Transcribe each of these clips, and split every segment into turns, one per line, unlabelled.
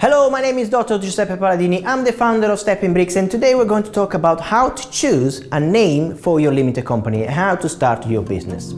Hello, my name is Dr. Giuseppe Paladini. I'm the founder of Stepping Bricks, and today we're going to talk about how to choose a name for your limited company, how to start your business.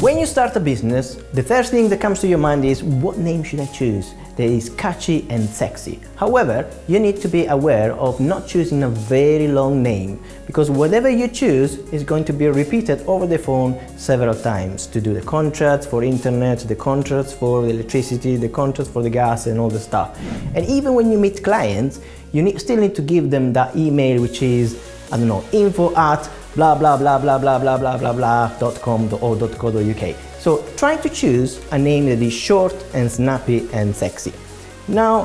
When you start a business, the first thing that comes to your mind is, what name should I choose that is catchy and sexy? However, you need to be aware of not choosing a very long name, because whatever you choose is going to be repeated over the phone several times to do the contracts for internet, the contracts for the electricity, the contracts for the gas and all the stuff. And even when you meet clients, you still need to give them that email, which is, I don't know, info at blah blah blah blah blah blah blah blah blah.com or .co.uk. So try to choose a name that is short and snappy and sexy. Now,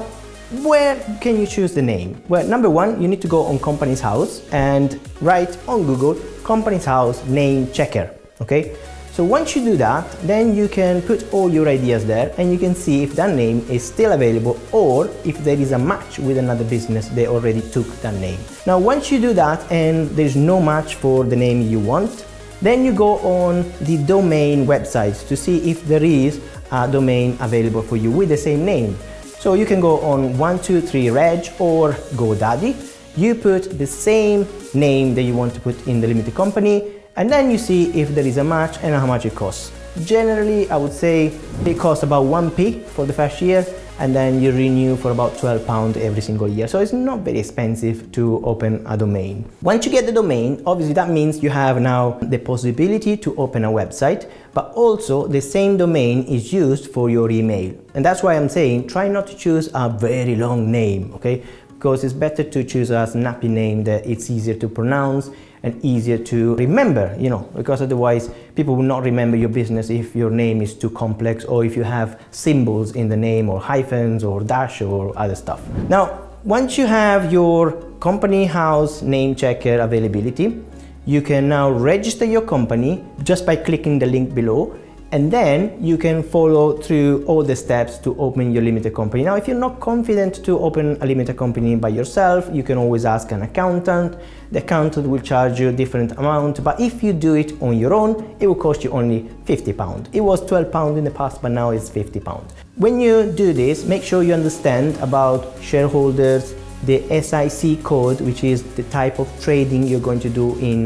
where can you choose the name? Well, number one, you need to go on Companies House and write on Google Companies House name checker. Okay. So once you do that, then you can put all your ideas there and you can see if that name is still available or if there is a match with another business they already took that name. Now once you do that and there's no match for the name you want, then you go on the domain websites to see if there is a domain available for you with the same name. So you can go on 123reg or GoDaddy. You put the same name that you want to put in the limited company, and then you see if there is a match and how much it costs. Generally, I would say it costs about 1p for the first year, and then you renew for about £12 every single year. So it's not very expensive to open a domain. Once you get the domain, obviously that means you have now the possibility to open a website, but also the same domain is used for your email. And that's why I'm saying try not to choose a very long name, okay? Because it's better to choose a snappy name that it's easier to pronounce and easier to remember, because otherwise people will not remember your business if your name is too complex or if you have symbols in the name or hyphens or dash or other stuff. Now, once you have your company house name checker availability, you can now register your company just by clicking the link below, and then you can follow through all the steps to open your limited company. Now, if you're not confident to open a limited company by yourself, you can always ask an accountant. The accountant will charge you a different amount, but if you do it on your own, it will cost you only £50. It was £12 in the past, but now it's £50. When you do this, make sure you understand about shareholders, the SIC code, which is the type of trading you're going to do in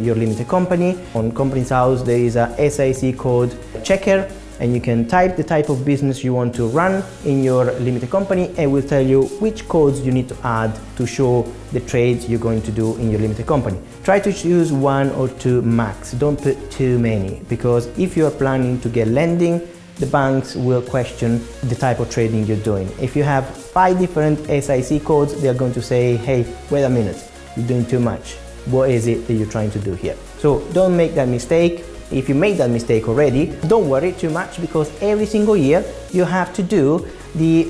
your limited company. On Companies House, there is a SIC code checker, and you can type the type of business you want to run in your limited company, and it will tell you which codes you need to add to show the trades you're going to do in your limited company. Try to choose one or two max. Don't put too many, because if you're planning to get lending, the banks will question the type of trading you're doing. If you have 5 different SIC codes, they're going to say, hey, wait a minute, you're doing too much. What is it that you're trying to do here? So don't make that mistake. If you made that mistake already, don't worry too much, because every single year you have to do the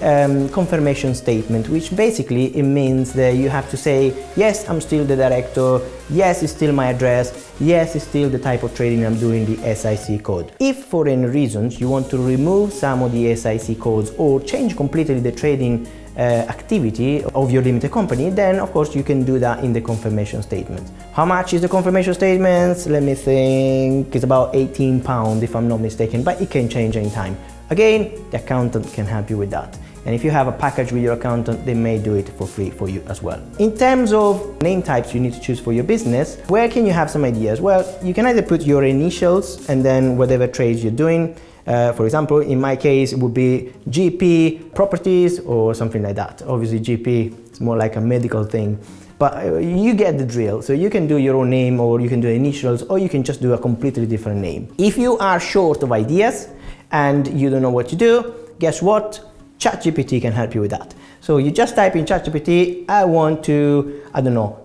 confirmation statement, which basically it means that you have to say, yes, I'm still the director, yes, it's still my address, yes, it's still the type of trading I'm doing, the SIC code. If for any reasons you want to remove some of the SIC codes or change completely the trading activity of your limited company, then of course you can do that in the confirmation statement. How much is the confirmation statement? Let me think. It's about £18 if I'm not mistaken, but it can change anytime. Again, the accountant can help you with that. And if you have a package with your accountant, they may do it for free for you as well. In terms of name types you need to choose for your business, where can you have some ideas? Well, you can either put your initials and then whatever trades you're doing. For example, in my case, it would be GP Properties or something like that. Obviously, GP is more like a medical thing, but you get the drill. So you can do your own name, or you can do initials, or you can just do a completely different name. If you are short of ideas and you don't know what to do, guess what? ChatGPT can help you with that. So you just type in ChatGPT, I want to,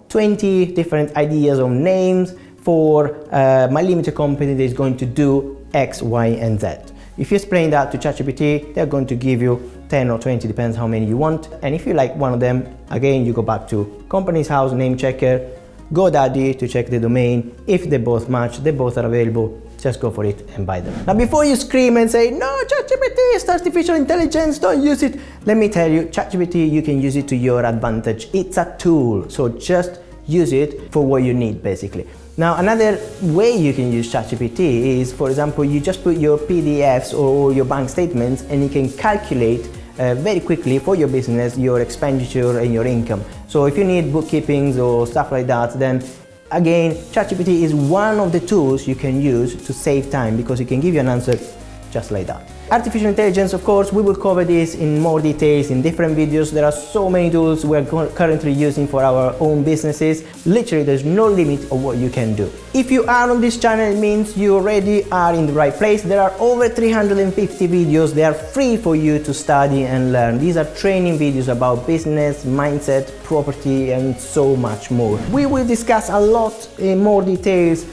20 different ideas of names for my limited company that is going to do X, Y, and Z. If you explain that to ChatGPT, they're going to give you 10 or 20, depends how many you want. And if you like one of them, again, you go back to Companies House name checker, GoDaddy to check the domain. If they both match, they both are available, just go for it and buy them. Now, before you scream and say, no, ChatGPT is artificial intelligence, don't use it. Let me tell you, ChatGPT, you can use it to your advantage. It's a tool, so just use it for what you need, basically. Now, another way you can use ChatGPT is, for example, you just put your PDFs or your bank statements and you can calculate very quickly for your business your expenditure and your income. So if you need bookkeepings or stuff like that, then again, ChatGPT is one of the tools you can use to save time, because it can give you an answer just like that. Artificial intelligence, of course, we will cover this in more details in different videos. There are so many tools we're currently using for our own businesses. Literally, there's no limit of what you can do. If you are on this channel, it means you already are in the right place. There are over 350 videos. They are free for you to study and learn. These are training videos about business, mindset, property, and so much more. We will discuss a lot in more details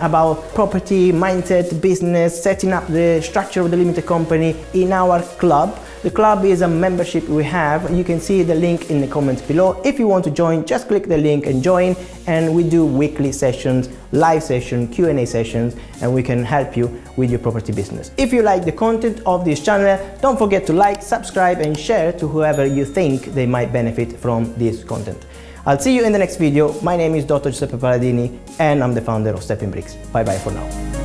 about property, mindset, business, setting up the structure of the limited company in our club. The club is a membership we have. You can see the link in the comments below. If you want to join, just click the link and join, and we do weekly sessions, live sessions, Q&A sessions, and we can help you with your property business. If you like the content of this channel, don't forget to like, subscribe, and share to whoever you think they might benefit from this content. I'll see you in the next video. My name is Dr. Giuseppe Paladini and I'm the founder of Stepping Bricks. Bye bye for now.